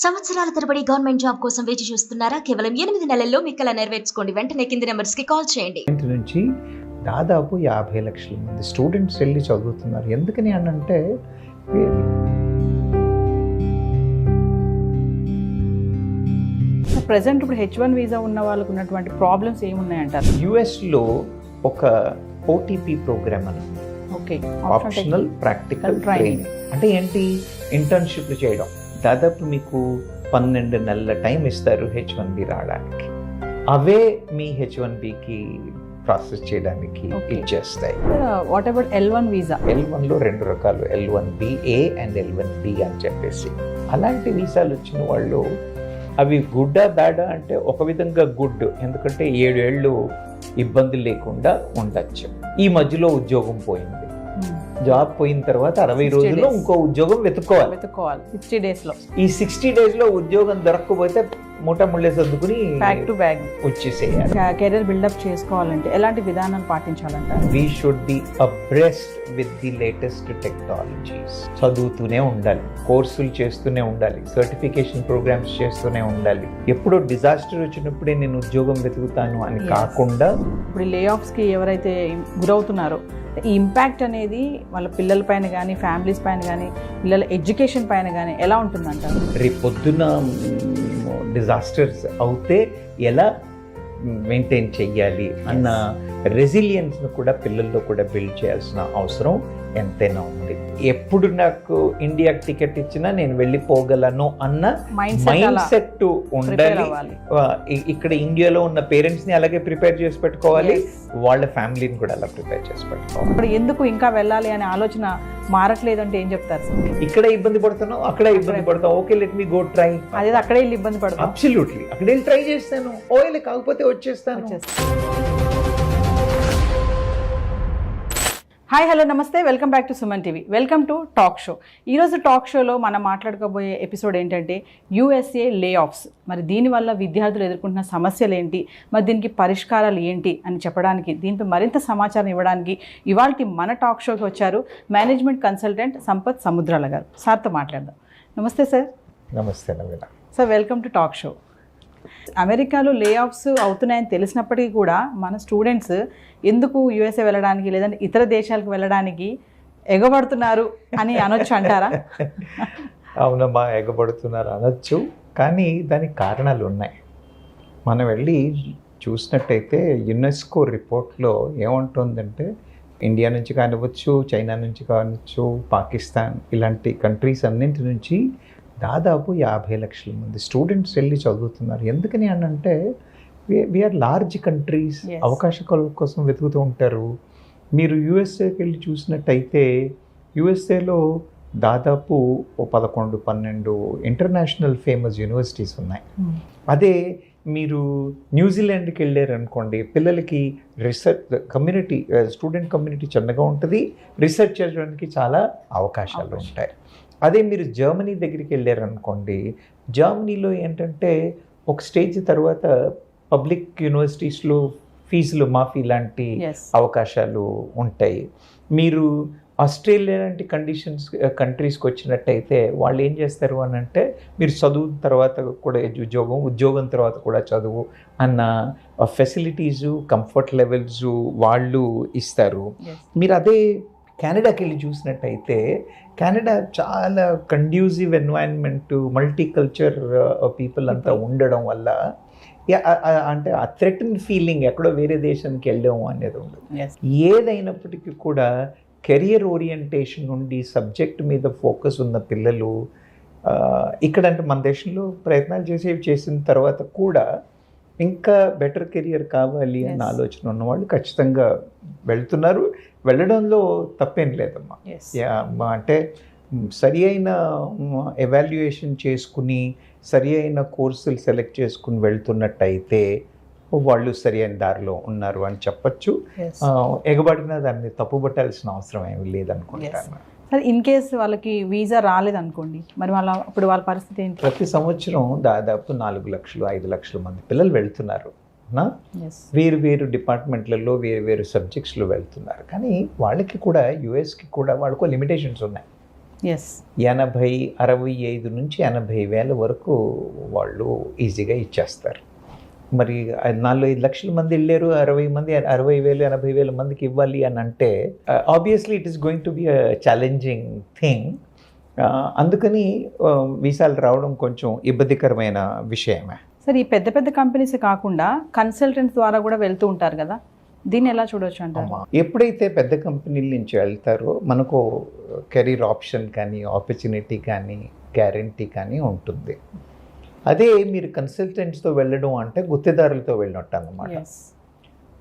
సంవత్సరాల తరబడి government job కోసం వేచి చూస్తున్నారా? కేవలం 8 నెలల్లో మీ కల నెరవేర్చుకోండి. వెంటనే కింది నెంబర్స్ కి కాల్ చేయండి. నుంచి దాదాపు 50 లక్షల మంది స్టూడెంట్స్ వెళ్ళి చదువుతున్నారు. ఎందుకని అంటే ప్రెసెంట్ ఇప్పుడు H1 వీసా ఉన్న వాళ్ళకు ఉన్నటువంటి ప్రాబ్లమ్స్ ఏమున్నాయంటారు? యుఎస్లో ఒక OTP ప్రోగ్రామ్ అని ఓకే, ఆప్షనల్ ప్రాక్టికల్ ట్రైనింగ్ అంటే ఏంటి? ఇంటర్న్షిప్లు చేయడం. దాదాపు మీకు 12 నెలల టైం ఇస్తారు H1B రావడానికి. అవే మీ H1Bకి ప్రాసెస్ చేయడానికి ఇచ్చేస్తాయి. What about L1 visa? L1లో 2 రకాలు, L1BA అండ్ L1B అని చెప్పేసి. అలాంటి వీసాలు వచ్చిన వాళ్ళు అవి గుడ్డా బ్యాడా అంటే ఒక విధంగా గుడ్, ఎందుకంటే 7 ఏళ్ళు ఇబ్బంది లేకుండా ఉండొచ్చు. ఈ మధ్యలో ఉద్యోగం పోయింది, జాబ్ పోయిన తర్వాత 60 రోజుల్లో ఇంకో ఉద్యోగం వెతుక్కోవాలి 60 days లో. ఈ 60 days లో ఉద్యోగం దొరకకపోతే మూట ముళ్ళే సర్దుకుని బ్యాక్ టు బ్యాక్ వచ్చేసేయాలి. కెరీర్ బిల్డప్ చేసుకోవాలంటే ఎలాంటి విధానాలు పాటించాలంటారు? We should be abreast with the latest technologies. చదువుతూనే ఉండాలి, కోర్సులు చేస్తూనే ఉండాలి, సర్టిఫికేషన్ ప్రోగ్రామ్స్ చేస్తూనే ఉండాలి. ఎప్పుడో డిజాస్టర్ వచ్చినప్పుడే నేను ఉద్యోగం వెతుకుతాను అని కాకుండా. ఇప్పుడు లే ఆఫ్స్ కి ఎవరైతే గురవుతున్నారో ఈ ఇంపాక్ట్ అనేది వాళ్ళ పిల్లల పైన కానీ, ఫ్యామిలీస్ పైన కానీ, పిల్లల ఎడ్యుకేషన్ పైన కానీ ఎలా ఉంటుందంటారు? రేపు పొద్దున్న డిజాస్టర్స్ అవుతే ఎలా మెయింటైన్ చెయ్యాలి అన్న రెసిలియన్స్ను కూడా పిల్లల్లో కూడా బిల్డ్ చేయాల్సిన అవసరం ఎంతైనా ఉంది. ఎప్పుడు నాకు ఇండియాకి టికెట్ ఇచ్చినా నేను వెళ్ళిపోగలను అన్న మైండ్ సెట్ ఉండాలి. ఇక్కడ ఇండియాలో ఉన్న పేరెంట్స్ని అలాగే ప్రిపేర్ చేసి పెట్టుకోవాలి, వాళ్ళ ఫ్యామిలీని కూడా అలా ప్రిపేర్ చేసి పెట్టుకోవాలి. ఇప్పుడు ఎందుకు ఇంకా వెళ్ళాలి అనే ఆలోచన మారట్లేదంటే ఏం చెప్తారు? ఇక్కడ ఇబ్బంది పడుతున్నావు, అక్కడ ఇబ్బంది పడతావు, okay let me go try. అదే అక్కడే వెళ్ళి ఇబ్బంది పడతాం. అబ్సల్యూట్లీ అక్కడ వెళ్ళి ట్రై చేస్తాను, ఓకే కాకపోతే వచ్చేస్తాను. హాయ్, హలో, నమస్తే, welcome back to Suman TV. Welcome to talk show. ఈరోజు టాక్ షోలో మనం మాట్లాడుకోబోయే ఎపిసోడ్ ఏంటంటే USA లే ఆఫ్స్. మరి దీనివల్ల విద్యార్థులు ఎదుర్కొంటున్న సమస్యలు ఏంటి, మరి దీనికి పరిష్కారాలు ఏంటి అని చెప్పడానికి, దీంతో మరింత సమాచారం ఇవ్వడానికి ఇవాళ మన టాక్ షోకి వచ్చారు మేనేజ్మెంట్ కన్సల్టెంట్ సంపత్ సముద్రాల గారు. సార్తో మాట్లాడదాం. నమస్తే సార్. నమస్తే Naveena. Sir, welcome to talk show. అమెరికాలో లే ఆఫ్స్ అవుతున్నాయని తెలిసినప్పటికీ కూడా మన స్టూడెంట్స్ ఎందుకు USA వెళ్ళడానికి లేదంటే ఇతర దేశాలకు వెళ్ళడానికి ఎగబడుతున్నారు అని అనొచ్చు అంటారా? అవునమ్మా, ఎగబడుతున్నారు అనొచ్చు, కానీ దానికి కారణాలు ఉన్నాయి. మనం వెళ్ళి చూసినట్టయితే యునెస్కో రిపోర్ట్లో ఏముంటుందంటే ఇండియా నుంచి కానివ్వచ్చు, చైనా నుంచి కానివచ్చు, పాకిస్తాన్ ఇలాంటి కంట్రీస్ అన్నింటి నుంచి దాదాపు 50 లక్షల మంది స్టూడెంట్స్ వెళ్ళి చదువుతున్నారు. ఎందుకని అంటే వీఆర్ లార్జ్ కంట్రీస్, అవకాశాల కోసం వెతుకుతూ ఉంటారు. మీరు USAకి వెళ్ళి చూసినట్టయితే USAలో దాదాపు 11-12 ఇంటర్నేషనల్ ఫేమస్ యూనివర్సిటీస్ ఉన్నాయి. అదే మీరు న్యూజిలాండ్కి వెళ్ళారనుకోండి, పిల్లలకి రీసెర్చ్ కమ్యూనిటీ, స్టూడెంట్ కమ్యూనిటీ చిన్నగా ఉంటుంది, రీసెర్చ్ చేయడానికి చాలా అవకాశాలు ఉంటాయి. అదే మీరు జర్మనీ దగ్గరికి వెళ్ళారనుకోండి, జర్మనీలో ఏంటంటే ఒక స్టేజ్ తర్వాత పబ్లిక్ యూనివర్సిటీస్లో ఫీజులు మాఫీ లాంటి అవకాశాలు ఉంటాయి. మీరు ఆస్ట్రేలియా లాంటి కంట్రీస్కి వచ్చినట్టయితే వాళ్ళు ఏం చేస్తారు అని అంటే, మీరు చదువు తర్వాత కూడా ఉద్యోగం తర్వాత కూడా చదువు అన్న ఫెసిలిటీసు, కంఫర్ట్ లెవెల్స్ వాళ్ళు ఇస్తారు. మీరు అదే కెనడాకి వెళ్ళి చూసినట్టయితే కెనడా చాలా కండ్యూసివ్ ఎన్వైరన్మెంట్, మల్టీకల్చర్ పీపుల్ అంతా ఉండడం వల్ల అంటే ఆ థ్రెటన్ ఫీలింగ్ ఎక్కడో వేరే దేశానికి వెళ్ళాము అనేది ఉండదు. ఏదైనప్పటికీ కూడా కెరియర్ ఓరియంటేషన్ నుండి సబ్జెక్ట్ మీద ఫోకస్ ఉన్న పిల్లలు ఇక్కడంటే మన దేశంలో ప్రయత్నాలు చేసిన తర్వాత కూడా ఇంకా బెటర్ కెరియర్ కావాలి అన్న ఆలోచన ఉన్నవాళ్ళు ఖచ్చితంగా వెళ్తున్నారు. వెళ్ళడంలో తప్పేం లేదమ్మా. అంటే సరి అయిన ఎవాల్యుయేషన్ చేసుకుని సరి అయిన కోర్సులు సెలెక్ట్ చేసుకుని వెళ్తున్నట్టయితే వాళ్ళు సరి అయిన దారిలో ఉన్నారు అని చెప్పచ్చు. ఎగబడినా దాన్ని తప్పుపట్టాల్సిన అవసరం ఏమి లేదనుకుంటాను. సరే, ఇన్ కేస్ వాళ్ళకి వీసా రాలేదనుకోండి, మరి అప్పుడు వాళ్ళ పరిస్థితి ఏంటి? ప్రతి సంవత్సరం దాదాపు 4 లక్షలు 5 లక్షల మంది పిల్లలు వెళ్తున్నారు. వేరు వేరు డిపార్ట్మెంట్లలో వేరు వేరు సబ్జెక్ట్స్లో వెళ్తున్నారు. కానీ వాళ్ళకి కూడా USకి కూడా వాళ్ళకు లిమిటేషన్స్ ఉన్నాయి. ఎస్ 65 నుంచి 80,000 వరకు వాళ్ళు ఈజీగా ఇచ్చేస్తారు. మరి 4-5 లక్షల మంది వెళ్ళారు, 60,000 80,000 మందికి ఇవ్వాలి అని అంటే obviously it is going to be a challenging thing. అందుకని వీసాలు రావడం కొంచెం ఇబ్బందికరమైన విషయమే. సార్, ఈ పెద్ద పెద్ద కంపెనీస్ కాకుండా కన్సల్టెంట్స్ ద్వారా కూడా వెళ్తూ ఉంటారు కదా, దీన్ని ఎలా చూడవచ్చు అంటారు? ఎప్పుడైతే పెద్ద కంపెనీల నుంచి వెళ్తారో మనకు కెరీర్ ఆప్షన్ కానీ, ఆపర్చునిటీ కానీ, గ్యారంటీ కానీ ఉంటుంది. అదే మీరు కన్సల్టెంట్స్తో వెళ్ళడం అంటే గుత్తేదారులతో వెళ్ళినట్టు అన్నమాట.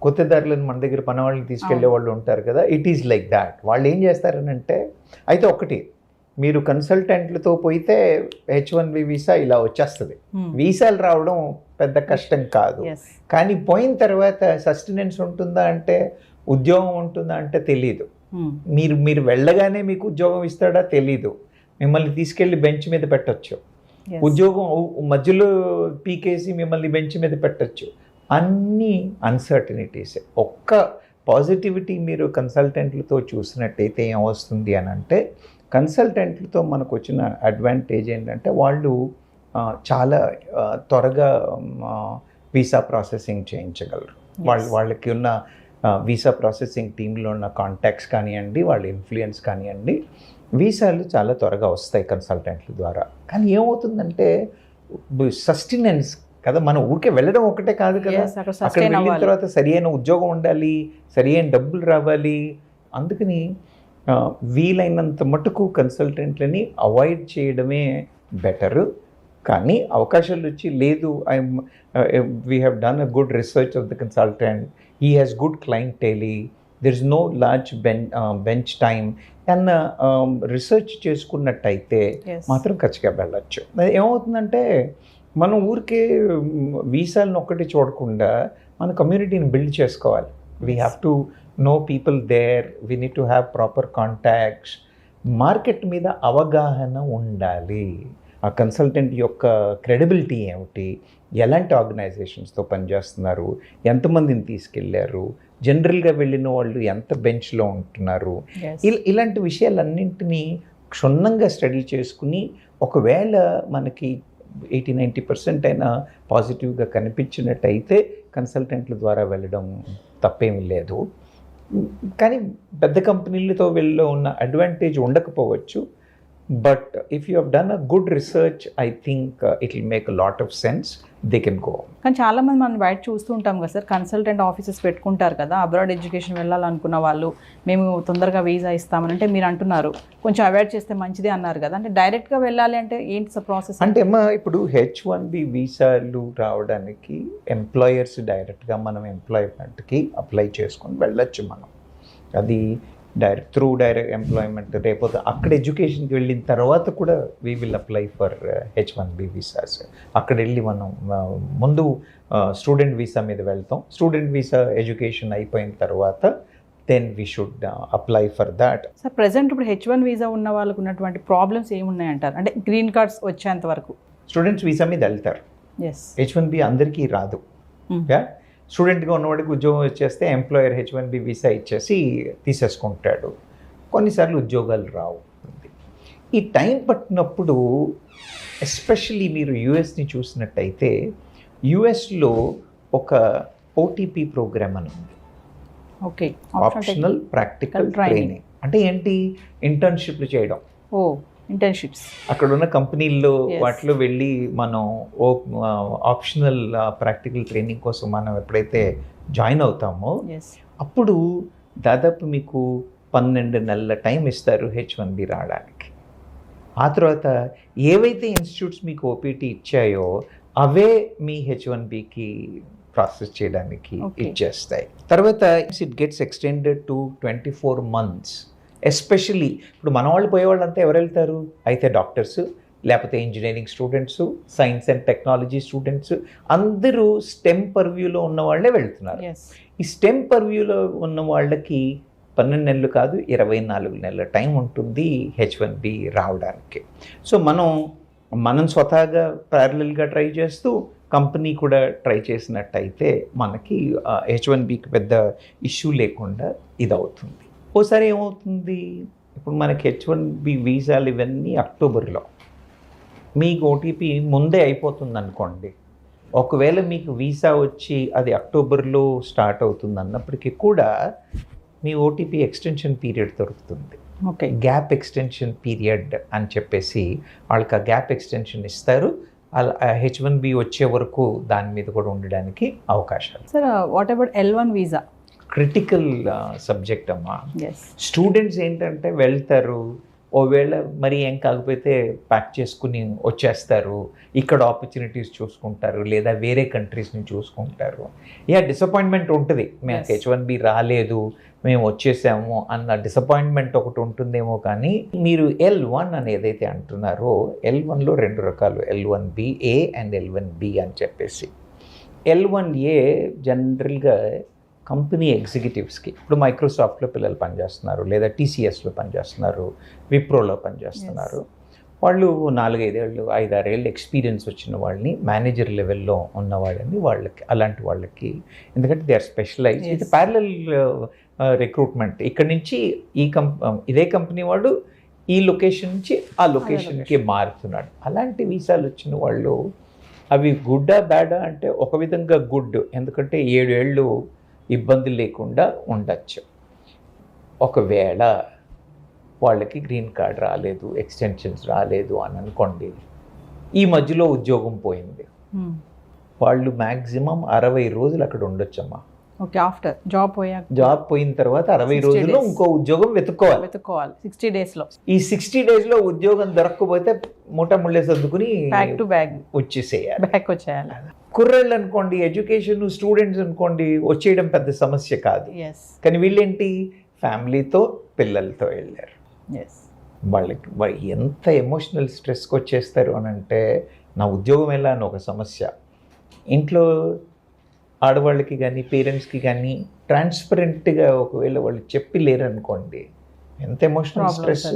గుత్తేదారులను మన దగ్గర పని వాళ్ళని తీసుకెళ్లే వాళ్ళు ఉంటారు కదా, ఇట్ ఈజ్ లైక్ దాట్. వాళ్ళు ఏం చేస్తారనంటే, అయితే ఒకటి, మీరు కన్సల్టెంట్లతో పోయితే H1B వీసా ఇలా వచ్చేస్తుంది. వీసాలు రావడం పెద్ద కష్టం కాదు. కానీ పోయిన తర్వాత సస్టెనెన్స్ ఉంటుందా అంటే, ఉద్యోగం ఉంటుందా అంటే తెలీదు. మీరు వెళ్ళగానే మీకు ఉద్యోగం ఇస్తాడా తెలీదు. మిమ్మల్ని తీసుకెళ్ళి బెంచ్ మీద పెట్టచ్చు. ఉద్యోగం మధ్యలో పీకేసి మిమ్మల్ని బెంచ్ మీద పెట్టచ్చు. అన్నీ అన్సర్టనిటీసే. ఒక్క పాజిటివిటీ మీరు కన్సల్టెంట్లతో చూసినట్టయితే ఏమొస్తుంది అని అంటే, కన్సల్టెంట్లతో మనకు వచ్చిన అడ్వాంటేజ్ ఏంటంటే వాళ్ళు చాలా త్వరగా వీసా ప్రాసెసింగ్ చేయించగలరు. వాళ్ళకి ఉన్న వీసా ప్రాసెసింగ్ టీంలో ఉన్న కాంటాక్ట్స్ కానివ్వండి, వాళ్ళ ఇన్ఫ్లుయెన్స్ కానివ్వండి, వీసాలు చాలా త్వరగా వస్తాయి కన్సల్టెంట్ల ద్వారా. కానీ ఏమవుతుందంటే సస్టెనెన్స్ కదా, మనం ఊరికే వెళ్ళడం ఒకటే కాదు కదా, అక్కడ వెళ్ళిన తర్వాత సరి అయిన ఉద్యోగం ఉండాలి, సరి అయిన డబ్బులు రావాలి. అందుకని వీలైనంత మటుకు కన్సల్టెంట్లని అవాయిడ్ చేయడమే బెటరు. కానీ అవకాశాలు వచ్చి లేదు, we have done a good research of the consultant, he has good clientele, there is no large bench time అన్న రీసెర్చ్ చేసుకున్నట్టయితే మాత్రం ఖచ్చితంగా వెళ్ళచ్చు. ఏమవుతుందంటే, మనం ఊరికే వీసాలను ఒక్కటి చూడకుండా మన కమ్యూనిటీని బిల్డ్ చేసుకోవాలి. We have to know people there, we need to have proper contacts. Market మీద అవగాహన ఉండాలి. ఆ కన్సల్టెంట్ యొక్క క్రెడిబిలిటీ ఏమిటి, ఎలాంటి ఆర్గనైజేషన్స్తో పనిచేస్తున్నారు, ఎంతమందిని తీసుకెళ్లారు, జనరల్గా వెళ్ళిన వాళ్ళు ఎంత బెంచ్లో ఉంటున్నారు, ఇలాంటి విషయాలన్నింటినీ క్షుణ్ణంగా స్టడీ చేసుకుని ఒకవేళ మనకి 80-90% అయినా పాజిటివ్గా కనిపించినట్టయితే కన్సల్టెంట్ల ద్వారా వెళ్ళడం తప్పేమీ లేదు. కానీ పెద్ద కంపెనీలతో వెళ్ళి ఉన్న అడ్వాంటేజ్ ఉండకపోవచ్చు. But if you have done a good research, I think it will make a lot of sense, they can go. కానీ చాలామంది మనం బయట చూస్తూ ఉంటాం కదా సార్, కన్సల్టెంట్ ఆఫీసెస్ పెట్టుకుంటారు కదా, అబ్రాడ్ ఎడ్యుకేషన్ వెళ్ళాలనుకున్న వాళ్ళు, మేము తొందరగా వీసా ఇస్తామని అంటే మీరు అంటున్నారు కొంచెం అవాయిడ్ చేస్తే మంచిదే అన్నారు కదా, అంటే డైరెక్ట్గా వెళ్ళాలి అంటే ఏంటి సార్ ప్రాసెస్? అంటే అమ్మా, ఇప్పుడు H1B వీసాలు రావడానికి ఎంప్లాయర్స్ డైరెక్ట్గా మనం ఎంప్లాయ్మెంట్కి అప్లై చేసుకొని వెళ్ళొచ్చు. మనం అది డైరెక్ట్ ఎంప్లాయ్మెంట్. రేపోతే అక్కడ ఎడ్యుకేషన్కి వెళ్ళిన తర్వాత కూడా we will apply for H1B visas. అక్కడ వెళ్ళి మనం ముందు స్టూడెంట్ వీసా మీద వెళ్తాం. స్టూడెంట్ వీసా ఎడ్యుకేషన్ అయిపోయిన తర్వాత then we should apply for that. Sir, present ఇప్పుడు H1 వీసా ఉన్న వాళ్ళకు ఉన్నటువంటి ప్రాబ్లమ్స్ ఏమున్నాయంటారు? అంటే గ్రీన్ కార్డ్స్ వచ్చేంత వరకు స్టూడెంట్స్ వీసా మీద వెళ్తారు. H1B అందరికీ రాదు. స్టూడెంట్గా ఉన్నవాడికి ఉద్యోగం వచ్చేస్తే ఎంప్లాయర్ H1B వీసా ఇచ్చేసి తీసేసుకుంటాడు. కొన్నిసార్లు ఉద్యోగాలు రావు. ఈ టైం పట్టినప్పుడు ఎస్పెషల్లీ మీరు యుఎస్ని చూసినట్టయితే, యుఎస్లో ఒక OTP ప్రోగ్రామ్ అని ఉంది, ఓకే, ఆప్షనల్ ప్రాక్టికల్ ట్రైనింగ్. అంటే ఏంటి? ఇంటర్న్షిప్లు చేయడం. ఇంటర్న్షిప్స్ అక్కడ ఉన్న కంపెనీల్లో వాటిలో వెళ్ళి మనం ఆప్షనల్ ప్రాక్టికల్ ట్రైనింగ్ కోసం మనం ఎప్పుడైతే జాయిన్ అవుతామో అప్పుడు దాదాపు మీకు 12 నెలల టైం ఇస్తారు H1B రావడానికి. ఆ తర్వాత ఏవైతే ఇన్స్టిట్యూట్స్ మీకు OPT ఇచ్చాయో అవే మీ H1Bకి ప్రాసెస్ చేయడానికి ఇచ్చేస్తాయి. తర్వాత it gets extended to 24 months. Especially ఇప్పుడు మన వాళ్ళు పోయేవాళ్ళంతా ఎవరు వెళ్తారు? అయితే డాక్టర్స్, లేకపోతే engineering students, science and technology students, అందరూ స్టెమ్ పర్వ్యూలో ఉన్న వాళ్ళే వెళ్తున్నారు. ఈ స్టెమ్ పర్వ్యూలో ఉన్న వాళ్ళకి 12 నెలలు కాదు 24 నెలల టైం ఉంటుంది H1B రావడానికి. సో మనం స్వతహాగా ప్యారలల్గా ట్రై చేస్తూ కంపెనీ కూడా ట్రై చేసినట్టయితే మనకి H1Bకి పెద్ద ఇష్యూ లేకుండా ఇది అవుతుంది. ఓసారి ఏమవుతుంది, ఇప్పుడు మనకి H1B వీసాలు ఇవన్నీ అక్టోబర్లో, మీకు ఓటీపీ ముందే అయిపోతుంది అనుకోండి. ఒకవేళ మీకు వీసా వచ్చి అది అక్టోబర్లో స్టార్ట్ అవుతుంది అన్నప్పటికీ కూడా మీ ఓటీపీ ఎక్స్టెన్షన్ పీరియడ్ దొరుకుతుంది. ఓకే, గ్యాప్ ఎక్స్టెన్షన్ పీరియడ్ అని చెప్పేసి వాళ్ళకి ఆ గ్యాప్ ఎక్స్టెన్షన్ ఇస్తారు. అలా H1B వచ్చే వరకు దాని మీద కూడా ఉండడానికి అవకాశాలు. Sir what about L1 visa? Critical subject అమ్మా. ఎస్, స్టూడెంట్స్ ఏంటంటే వెళ్తారు, ఓవేళ మరి ఏం కాకపోతే ప్యాక్ చేసుకుని వచ్చేస్తారు, ఇక్కడ ఆపర్చునిటీస్ చూసుకుంటారు లేదా వేరే కంట్రీస్ని చూసుకుంటారు. డిసప్పాయింట్మెంట్ ఉంటుంది, మేము H1B రాలేదు మేము వచ్చేసాము అన్న డిసప్పాయింట్మెంట్ ఒకటి ఉంటుందేమో. కానీ మీరు L1 అని ఏదైతే అంటున్నారో, L1లో 2 రకాలు, L1BA అండ్ L1B అని చెప్పేసి. L1A జనరల్గా కంపెనీ ఎగ్జిక్యూటివ్స్కి, ఇప్పుడు మైక్రోసాఫ్ట్లో పిల్లలు పనిచేస్తున్నారు లేదా TCSలో పనిచేస్తున్నారు, విప్రోలో పనిచేస్తున్నారు. వాళ్ళు 4-5 ఏళ్ళు 5-6 ఏళ్ళు ఎక్స్పీరియన్స్ వచ్చిన వాళ్ళని, మేనేజర్ లెవెల్లో ఉన్న వాళ్ళని, వాళ్ళకి అలాంటి వాళ్ళకి, ఎందుకంటే దే ఆర్ స్పెషలైజ్. ఇది ప్యారలల్ రిక్రూట్మెంట్. ఇక్కడ నుంచి ఇదే కంపెనీ వాడు ఈ లొకేషన్ నుంచి ఆ లొకేషన్కి మారుతున్నాడు. అలాంటి వీసాలు వచ్చిన వాళ్ళు అవి గుడ్డా బ్యాడా అంటే ఒక విధంగా గుడ్, ఎందుకంటే 7 ఏళ్ళు ఇబ్బంది లేకుండా ఉండొచ్చు. ఒకవేళ వాళ్ళకి గ్రీన్ కార్డ్ రాలేదు, ఎక్స్టెన్షన్స్ రాలేదు అని అనుకోండి, ఈ మధ్యలో ఉద్యోగం పోయింది, వాళ్ళు మ్యాక్సిమం 60 రోజులు అక్కడ ఉండొచ్చమ్మా. ఓకే, ఆఫ్టర్ జాబ్ పోయిన తర్వాత 60 రోజుల్లో ఇంకో ఉద్యోగం వెతుక్కోవాలి 60 డేస్లో. ఈ 60 డేస్లో ఉద్యోగం దొరకకపోతే ముళ్ళే సర్దుకుని బ్యాక్ వచ్చేసేయాలి. కుర్రాళ్ళు అనుకోండి, ఎడ్యుకేషన్ స్టూడెంట్స్ అనుకోండి, వచ్చేయడం పెద్ద సమస్య కాదు. కానీ వీళ్ళేంటి, ఫ్యామిలీతో పిల్లలతో వెళ్ళారు. వాళ్ళకి ఎంత ఎమోషనల్ స్ట్రెస్కి వచ్చేస్తారు అని అంటే, నా ఉద్యోగం ఎలా అని ఒక సమస్య. ఇంట్లో ఆడవాళ్ళకి కానీ పేరెంట్స్కి కానీ ట్రాన్స్పరెంట్గా ఒకవేళ వాళ్ళు చెప్పి లేరనుకోండి, ఎంత ఎమోషనల్ స్ట్రెస్.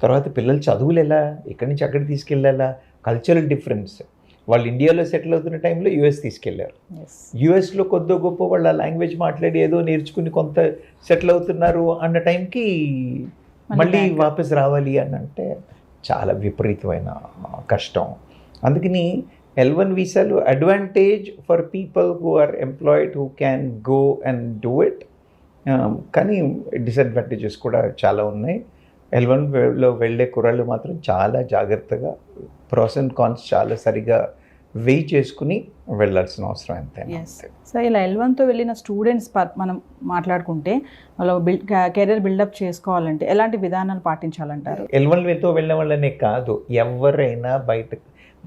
తర్వాత పిల్లలు చదువులు ఎలా, ఇక్కడి నుంచి అక్కడికి తీసుకెళ్ళాలా, కల్చరల్ డిఫరెన్స్. వాళ్ళు ఇండియాలో సెటిల్ అవుతున్న టైంలో US తీసుకెళ్లారు. USలో కొద్దో గొప్ప వాళ్ళ లాంగ్వేజ్ మాట్లాడి ఏదో నేర్చుకుని కొంత సెటిల్ అవుతున్నారు అన్న టైంకి మళ్ళీ వాపస్ రావాలి అని అంటే చాలా విపరీతమైన కష్టం. అందుకని L1 వీసాలు advantage for people who are employed, who can go and do it. కానీ డిసడ్వాంటేజెస్ కూడా చాలా ఉన్నాయి. L1లో వెళ్ళే కుర్రాళ్ళు మాత్రం చాలా జాగ్రత్తగా ప్రోస్ అండ్ కాన్స్ చాలా సరిగా వెయిట్ చేసుకుని వెళ్ళాల్సిన అవసరం ఎంతైనా. సో ఇలా L1తో వెళ్ళిన స్టూడెంట్స్ మనం మాట్లాడుకుంటే వాళ్ళు కెరీర్ బిల్డప్ చేసుకోవాలంటే ఎలాంటి విధానాలు పాటించాలంటారు? L1తో వెళ్ళిన వాళ్ళనే కాదు, ఎవరైనా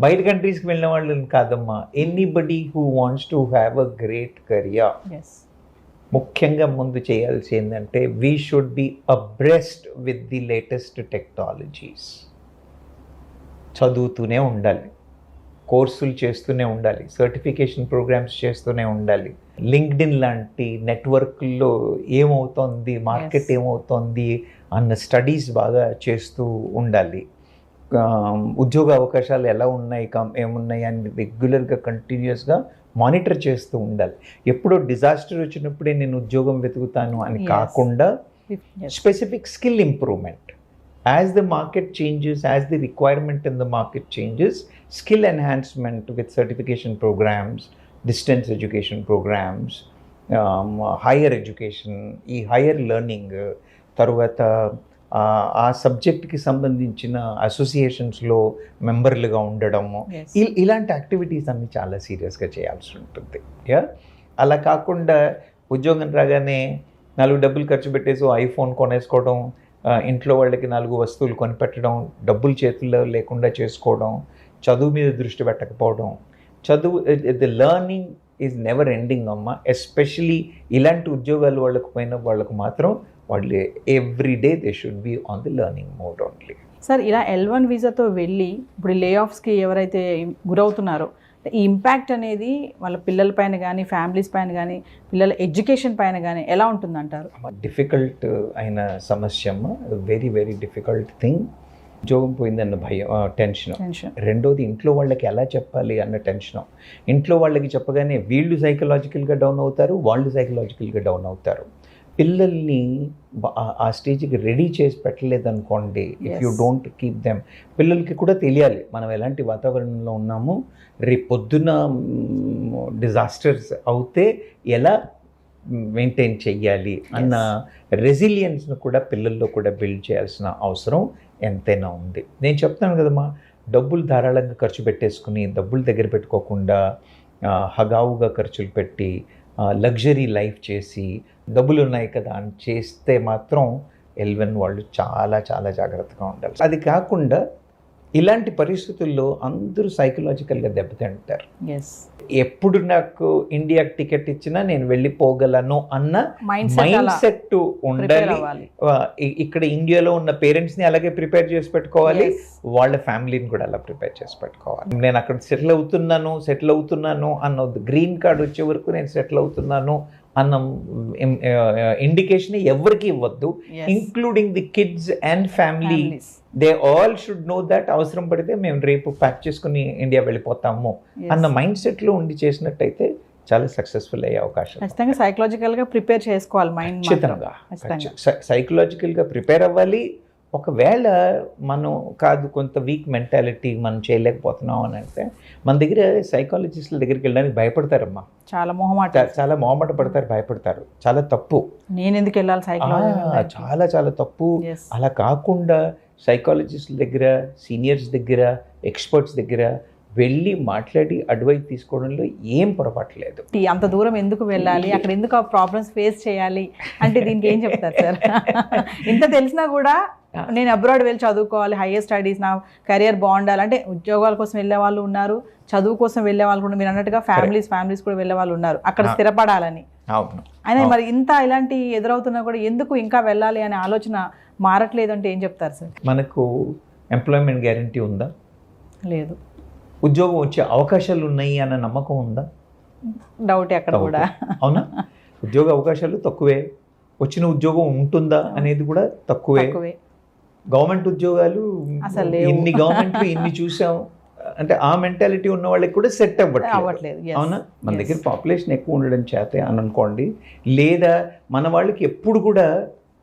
బయట కంట్రీస్కి వెళ్ళిన వాళ్ళని కాదమ్మా, anybody who wants to have a great career. ముఖ్యంగా ముందు చేయాల్సి ఏంటంటే, we should be abreast with the latest technologies. చదువుతూనే ఉండాలి, కోర్సులు చేస్తూనే ఉండాలి, సర్టిఫికేషన్ ప్రోగ్రామ్స్ చేస్తూనే ఉండాలి. లింక్డ్ఇన్ లాంటి నెట్వర్క్లో ఏమవుతోంది, మార్కెట్ ఏమవుతోంది అన్న స్టడీస్ బాగా చేస్తూ ఉండాలి. ఉద్యోగ అవకాశాలు ఎలా ఉన్నాయి, ఏమున్నాయి అని రెగ్యులర్గా కంటిన్యూస్గా మానిటర్ చేస్తూ ఉండాలి. ఎప్పుడో డిజాస్టర్ వచ్చినప్పుడే నేను ఉద్యోగం వెతుకుతాను అని కాకుండా specific skill improvement. As the market changes, as the requirement in the market changes, skill enhancement with certification programs, distance education programs, higher education, ఈ higher learning, తర్వాత ఆ సబ్జెక్ట్కి సంబంధించిన అసోసియేషన్స్లో మెంబర్లుగా ఉండడము, ఇలాంటి యాక్టివిటీస్ అన్ని చాలా సీరియస్గా చేయాల్సి ఉంటుంది. అలా కాకుండా ఉద్యోగం రాగానే 4 డబ్బులు ఖర్చు పెట్టేసి ఐఫోన్ కొనేసుకోవడం, ఇంట్లో వాళ్ళకి 4 వస్తువులు కొనిపెట్టడం, డబ్బులు చేతుల్లో లేకుండా చేసుకోవడం, చదువు మీద దృష్టి పెట్టకపోవడం. The learning is never ending అమ్మ. ఎస్పెషలీ ఇలాంటి ఉద్యోగాలు వాళ్ళకు మాత్రం వాళ్ళు everyday they should be on the learning mode only. Sir, ఇలా L1 వీసాతో వెళ్ళి ఇప్పుడు లే ఆఫ్స్కి ఎవరైతే గురవుతున్నారో ఈ ఇంపాక్ట్ అనేది వాళ్ళ పిల్లల పైన కానీ, ఫ్యామిలీస్ పైన కానీ, పిల్లల ఎడ్యుకేషన్ పైన కానీ ఎలా ఉంటుందంటారు? డిఫికల్ట్ అయిన సమస్య, వెరీ వెరీ డిఫికల్ట్ థింగ్. ఉద్యోగం పోయిందన్న భయం, టెన్షన్. రెండోది ఇంట్లో వాళ్ళకి ఎలా చెప్పాలి అన్న టెన్షన్. ఇంట్లో వాళ్ళకి చెప్పగానే వీళ్ళు సైకలాజికల్గా డౌన్ అవుతారు, వాళ్ళు సైకలాజికల్గా డౌన్ అవుతారు. పిల్లల్ని ఆ స్టేజ్కి రెడీ చేసి పెట్టలేదనుకోండి, if you don't keep them, పిల్లలకి కూడా తెలియాలి మనం ఎలాంటి వాతావరణంలో ఉన్నాము, రేపు పొద్దున డిజాస్టర్స్ అవుతే ఎలా మెయింటైన్ చెయ్యాలి అన్న రెసిలియన్స్ను కూడా పిల్లల్లో కూడా బిల్డ్ చేయాల్సిన అవసరం ఎంతైనా ఉంది. నేను చెప్తాను కదమ్మా, డబ్బులు ధారాళంగా ఖర్చు పెట్టేసుకుని డబ్బులు దగ్గర పెట్టుకోకుండా హగావుగా ఖర్చులు పెట్టి లగ్జరీ లైఫ్ చేసి డబ్బులు ఉన్నాయి కదా అని చేస్తే మాత్రం ఎల్వెన్ వాళ్ళు చాలా చాలా జాగ్రత్తగా ఉండాలి. అది కాకుండా ఇలాంటి పరిస్థితుల్లో అందరూ సైకలాజికల్గా దెబ్బతింటారు. ఎప్పుడు నాకు ఇండియాకి టికెట్ ఇచ్చినా నేను వెళ్ళిపోగలను అన్న మైండ్ సెట్ ఉండాలి. ఇక్కడ ఇండియాలో ఉన్న పేరెంట్స్ని అలాగే ప్రిపేర్ చేసి పెట్టుకోవాలి, వాళ్ళ ఫ్యామిలీని కూడా అలా ప్రిపేర్ చేసి పెట్టుకోవాలి. నేను అక్కడ సెటిల్ అవుతున్నాను అన్న గ్రీన్ కార్డ్ వచ్చే వరకు నేను సెటిల్ అవుతున్నాను అన్న ఇండికేషన్ ఎవరికి ఇవ్వద్దు, including the kids and family. They all should know that అవసరం పడితే మేము రేపు ప్యాక్ చేసుకుని ఇండియా వెళ్ళిపోతాము అన్న మైండ్ సెట్లో ఉండి చేసినట్టయితే చాలా సక్సెస్ఫుల్ అయ్యే అవకాశం. ఖచ్చితంగా సైకలాజికల్గా ప్రిపేర్ చేసుకోవాలి మైండ్. ఖచ్చితంగా సైకలాజికల్గా ప్రిపేర్ అవ్వాలి. ఒకవేళ మనం కాదు కొంత వీక్ మెంటాలిటీ మనం చేయలేకపోతున్నాం అని అంటే మన దగ్గర సైకాలజిస్టుల దగ్గరికి వెళ్ళడానికి భయపడతారమ్మా. చాలా మొహమాట పడతారు, భయపడతారు. చాలా తప్పు. నేను ఎందుకు వెళ్ళాలి సైకాలజీ? చాలా చాలా తప్పు. అలా కాకుండా సైకాలజిస్టుల దగ్గర, సీనియర్స్ దగ్గర, ఎక్స్పర్ట్స్ దగ్గర వెళ్ళి మాట్లాడి అడ్వైస్ తీసుకోవడంలో ఏం పొరపాటు లేదు. అంత దూరం ఎందుకు వెళ్ళాలి, అక్కడ ఎందుకు ఆ ప్రాబ్లమ్స్ ఫేస్ చేయాలి అంటే దీనికి ఏం చెప్తారు సార్? ఇంత తెలిసినా కూడా నేను అబ్రాడ్ వెళ్ళి చదువుకోవాలి, హైయర్ స్టడీస్, నా కెరియర్ బాగుండాలి అంటే ఉద్యోగాల కోసం వెళ్ళే వాళ్ళు ఉన్నారు, చదువు కోసం వెళ్ళే వాళ్ళు కూడా, మీరు అన్నట్టుగా ఫ్యామిలీస్ కూడా వెళ్ళే వాళ్ళు ఉన్నారు అక్కడ స్థిరపడాలని. అయినా మరి ఇంత ఇలాంటి ఎదురవుతున్నా కూడా ఎందుకు ఇంకా వెళ్ళాలి అనే ఆలోచన మారట్లేదు అంటే ఏం చెప్తారు సార్? మనకు ఎంప్లాయ్మెంట్ గ్యారంటీ ఉందా? లేదు. ఉద్యోగం వచ్చే అవకాశాలు ఉన్నాయి అన్న నమ్మకం ఉందా? డౌట్ అక్కడ కూడా. అవునా? ఉద్యోగ అవకాశాలు తక్కువే, వచ్చిన ఉద్యోగం ఉంటుందా అనేది కూడా తక్కువే. గవర్నమెంట్ ఉద్యోగాలు అసలు ఇన్ని గవర్నమెంట్లు ఇన్ని చూసాం అంటే ఆ మెంటాలిటీ ఉన్న వాళ్ళకి కూడా సెట్ అవ్వట్లేదు. అవునా? మన దగ్గర పాపులేషన్ ఎక్కువ ఉండడం చేతే అని అనుకోండి, లేదా మన వాళ్ళకి ఎప్పుడు కూడా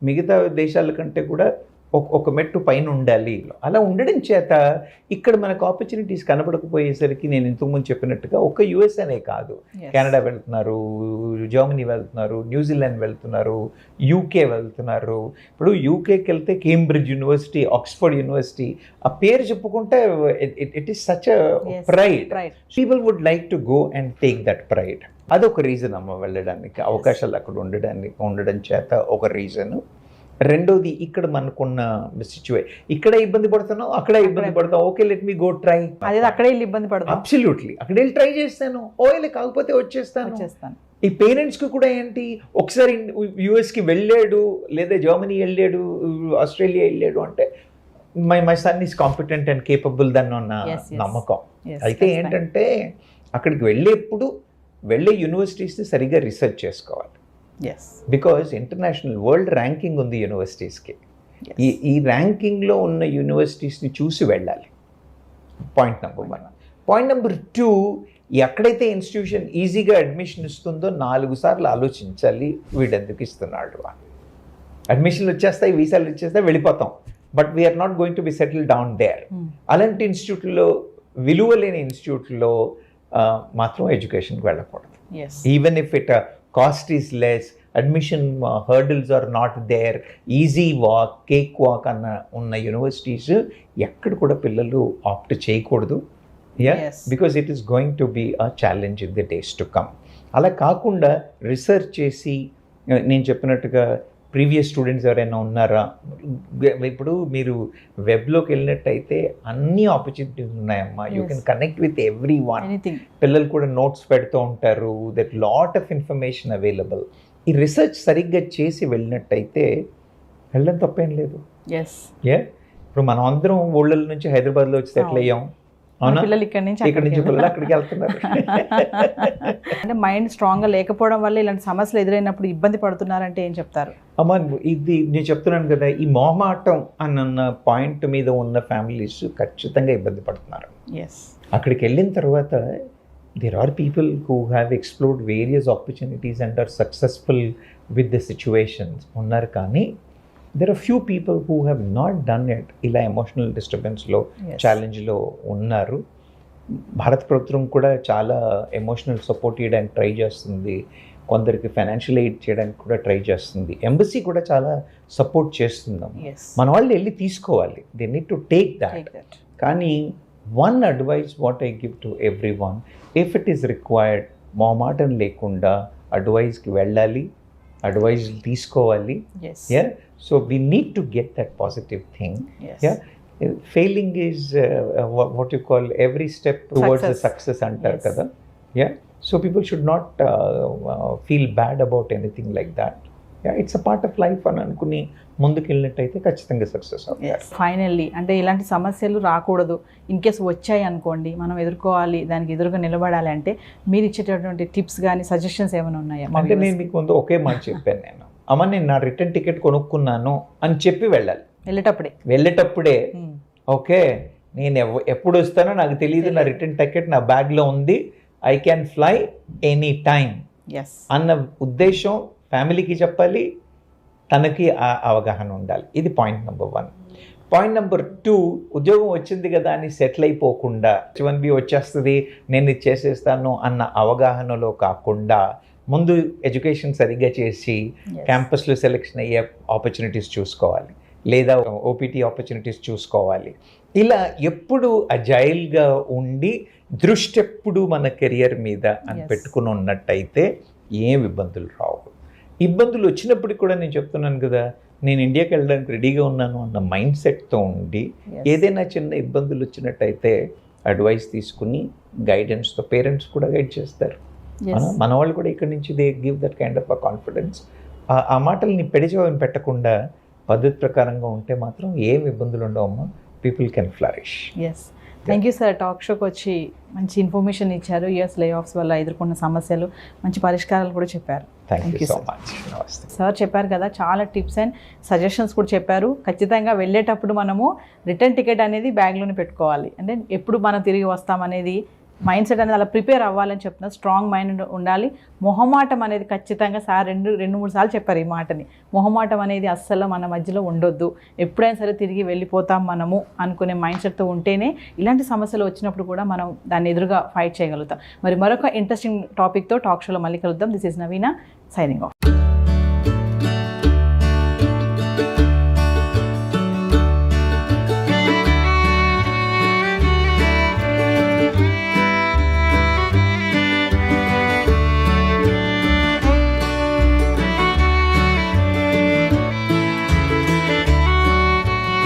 మిగతా దేశాల కంటే కూడా ఒక మెట్టు పైన ఉండాలి. అలా ఉండడం చేత ఇక్కడ మనకు ఆపర్చునిటీస్ కనబడకపోయేసరికి నేను ఇంతకుముందు చెప్పినట్టుగా ఒక యుఎస్ అనే కాదు, కెనడా వెళ్తున్నారు, జర్మనీ వెళ్తున్నారు, న్యూజిలాండ్ వెళ్తున్నారు, యూకే వెళ్తున్నారు. ఇప్పుడు యూకేకి వెళ్తే కేంబ్రిడ్జ్ యూనివర్సిటీ, ఆక్స్ఫర్డ్ యూనివర్సిటీ, ఆ పేరు చెప్పుకుంటే it is such a pride. People would like to go and take that pride. అదొక రీజన్ అమ్మ వెళ్ళడానికి, అవకాశాలు అక్కడ ఉండడం చేత ఒక రీజను. రెండోది ఇక్కడ మనకున్న ఇక్కడ ఇబ్బంది పడుతున్నావు, అక్కడ ఇబ్బంది పడతావు, okay let me go try. అదే అక్కడే ఇబ్బంది పడతాను, అబ్సల్యూట్లీ అక్కడ వెళ్ళి ట్రై చేస్తాను, ఓకే కాకపోతే వచ్చేస్తాను. ఈ పేరెంట్స్కి కూడా ఏంటి, ఒకసారి యుఎస్కి వెళ్ళాడు, లేదా జర్మనీ వెళ్ళాడు, ఆస్ట్రేలియా వెళ్ళాడు అంటే my son is competent and capable దాన్ని ఉన్న నమ్మకం. అయితే ఏంటంటే అక్కడికి వెళ్ళే యూనివర్సిటీస్ని సరిగ్గా రీసెర్చ్ చేసుకోవాలి. బికాజ్ ఇంటర్నేషనల్ వరల్డ్ ర్యాంకింగ్ ఉంది యూనివర్సిటీస్కి. ఈ ర్యాంకింగ్లో ఉన్న యూనివర్సిటీస్ని చూసి వెళ్ళాలి. Point number 1. పాయింట్ నెంబర్ 2, ఎక్కడైతే ఇన్స్టిట్యూషన్ ఈజీగా అడ్మిషన్ ఇస్తుందో 4 సార్లు ఆలోచించాలి, వీడెందుకు ఇస్తున్నాడు. అడ్మిషన్లు వచ్చేస్తాయి, వీసాలు వచ్చేస్తాయి, వెళ్ళిపోతాం, but we are not going to be settle down there. అలాంటి ఇన్స్టిట్యూట్లో, విలువ లేని ఇన్స్టిట్యూట్లో మాత్రం ఎడ్యుకేషన్కి వెళ్ళకూడదు. Even if it cost is less, admission hurdles are not there, easy walk, cake walk అన్న ఉన్న యూనివర్సిటీస్ ఎక్కడ కూడా పిల్లలు ఆప్ట్ చేయకూడదు. Because it is going to be a challenge in the days to come. అలా కాకుండా రీసెర్చ్ చేసి, నేను చెప్పినట్టుగా ప్రీవియస్ స్టూడెంట్స్ ఎవరైనా ఉన్నారా, ఇప్పుడు మీరు వెబ్లోకి వెళ్ళినట్టయితే అన్ని ఆపర్చునిటీస్ ఉన్నాయమ్మా. You can connect with every one. పిల్లలు కూడా నోట్స్ పెడుతూ ఉంటారు, that lot of information available. ఈ రీసెర్చ్ సరిగ్గా చేసి వెళ్ళినట్టయితే వెళ్ళడం తప్పేం లేదు. ఇప్పుడు మనం అందరం ఊళ్ళ నుంచి హైదరాబాద్లో వచ్చి సెటిల్ అయ్యాం, పిల్లలు ఇక్కడ నుంచి పిల్లలు అక్కడికి వెళ్తున్నారు. అంటే మైండ్ స్ట్రాంగ్గా లేకపోవడం వల్ల ఇలాంటి సమస్యలు ఎదురైనప్పుడు ఇబ్బంది పడుతున్నారంటే ఏం చెప్తారు? అమ్మా, ఇది నేను చెప్తున్నాను కదా, ఈ మొహమాటం అన్న పాయింట్ మీద ఉన్న ఫ్యామిలీస్ ఖచ్చితంగా ఇబ్బంది పడుతున్నారు. అక్కడికి వెళ్ళిన తర్వాత there are people who have explored various opportunities and are successful with the situations unnar kani there are few people who have not done it ila emotional disturbance lo Yes. challenge lo unnaru భారత ప్రభుత్వం కూడా చాలా emotional support చేయడానికి try చేస్తుంది, కొందరికి financial aid చేయడానికి కూడా try చేస్తుంది, ఎంబసీ కూడా చాలా సపోర్ట్ చేస్తున్నాం. Yes. మన వాళ్ళు వెళ్ళి తీసుకోవాలి, they need to take that. Take that. కానీ one advice what I give to every one, if it is required మొహమాటం లేకుండా అడ్వైస్కి వెళ్ళాలి, అడ్వైజ్ తీసుకోవాలి. Yes. Yeah, so we need to get that positive thing. Yes. Yeah, failing is what you call every step towards the success antar Yes. kada. Yeah, so people should not feel bad about anything like that. Yeah, it's a part of life అని అనుకుని ముందుకు వెళ్ళినట్టయితే ఖచ్చితంగా success అవుతారు. Finally అంటే ఇలాంటి సమస్యలు రాకూడదు, ఇన్ కేస్ వచ్చాయి అనుకోండి మనం ఎదుర్కోవాలి, దానికి ఎదురుగా నిలబడాలి అంటే మీరు ఇచ్చేటటువంటి టిప్స్ కానీ సజెషన్స్ ఏమైనా ఉన్నాయా? అంటే నేను మీకు ముందు ఒకే మాట చెప్పాను, నేను అమ్మ నేను నా రిటర్న్ టికెట్ కొనుక్కున్నాను అని చెప్పి వెళ్ళాలి. వెళ్ళేటప్పుడే ఓకే నేను ఎప్పుడు వస్తానో నాకు తెలియదు, నా రిటర్న్ టికెట్ నా బ్యాగ్లో ఉంది, I can fly any time అన్న ఉద్దేశం ఫ్యామిలీకి చెప్పాలి, తనకి ఆ అవగాహన ఉండాలి. ఇది పాయింట్ నెంబర్ 1. పాయింట్ నెంబర్ 2, ఉద్యోగం వచ్చింది కదా అని సెటిల్ అయిపోకుండా H1B వచ్చేస్తుంది నేను ఇది చేసేస్తాను అన్న అవగాహనలో కాకుండా ముందు ఎడ్యుకేషన్ సరిగ్గా చేసి క్యాంపస్లో సెలెక్షన్ అయ్యే ఆపర్చునిటీస్ చూసుకోవాలి, లేదా ఓపీటీ ఆపర్చునిటీస్ చూసుకోవాలి. ఇలా ఎప్పుడు అజైల్గా ఉండి దృష్టి ఎప్పుడు మన కెరియర్ మీద అని పెట్టుకుని ఉన్నట్టయితే ఏం ఇబ్బందులు రావు. ఇబ్బందులు వచ్చినప్పటికి కూడా నేను చెప్తున్నాను కదా, నేను ఇండియాకి వెళ్ళడానికి రెడీగా ఉన్నాను అన్న మైండ్ సెట్తో ఉండి ఏదైనా చిన్న ఇబ్బందులు వచ్చినట్టయితే అడ్వైస్ తీసుకుని గైడెన్స్తో పేరెంట్స్ కూడా గైడ్ చేస్తారు. మన వాళ్ళు కూడా ఇక్కడ నుంచి they give that kind of a confidence. ఆ మాటల్ని పెడిచేవని పెట్టకుండా పద్ధతి ప్రకారంగా ఉంటే మాత్రం ఏం ఇబ్బందులు ఉండవమ్మా, people can flourish. Yes, thank you sir. Talk షోకి వచ్చి మంచి ఇన్ఫర్మేషన్ ఇచ్చారు, యూఎస్ లే ఆఫ్స్ వల్ల ఎదుర్కొన్న సమస్యలు, మంచి పరిష్కారాలు కూడా చెప్పారు. Thank you so much. నమస్తే సార్. చెప్పారు కదా, చాలా టిప్స్ అండ్ సజెషన్స్ కూడా చెప్పారు. ఖచ్చితంగా వెళ్ళేటప్పుడు మనము రిటర్న్ టికెట్ అనేది బ్యాగ్లోనే పెట్టుకోవాలి, అంటే ఎప్పుడు మనం తిరిగి వస్తామనేది మైండ్ సెట్ అనేది అలా ప్రిపేర్ అవ్వాలని చెప్తున్నారు. స్ట్రాంగ్ మైండ్ ఉండాలి. మొహమాటం అనేది ఖచ్చితంగా సార్ రెండు మూడు సార్లు చెప్పారు ఈ మాటని. మొహమాటం అనేది అస్సలు మన మధ్యలో ఉండొద్దు, ఎప్పుడైనా సరే తిరిగి వెళ్ళిపోతాం మనము అనుకునే మైండ్ సెట్తో ఉంటేనే ఇలాంటి సమస్యలు వచ్చినప్పుడు కూడా మనం దాన్ని ఎదురుగా ఫైట్ చేయగలుగుతాం. మరి మరొక ఇంట్రెస్టింగ్ టాపిక్తో టాక్ షోలో మళ్ళీ కలుద్దాం. This is Naveena signing of.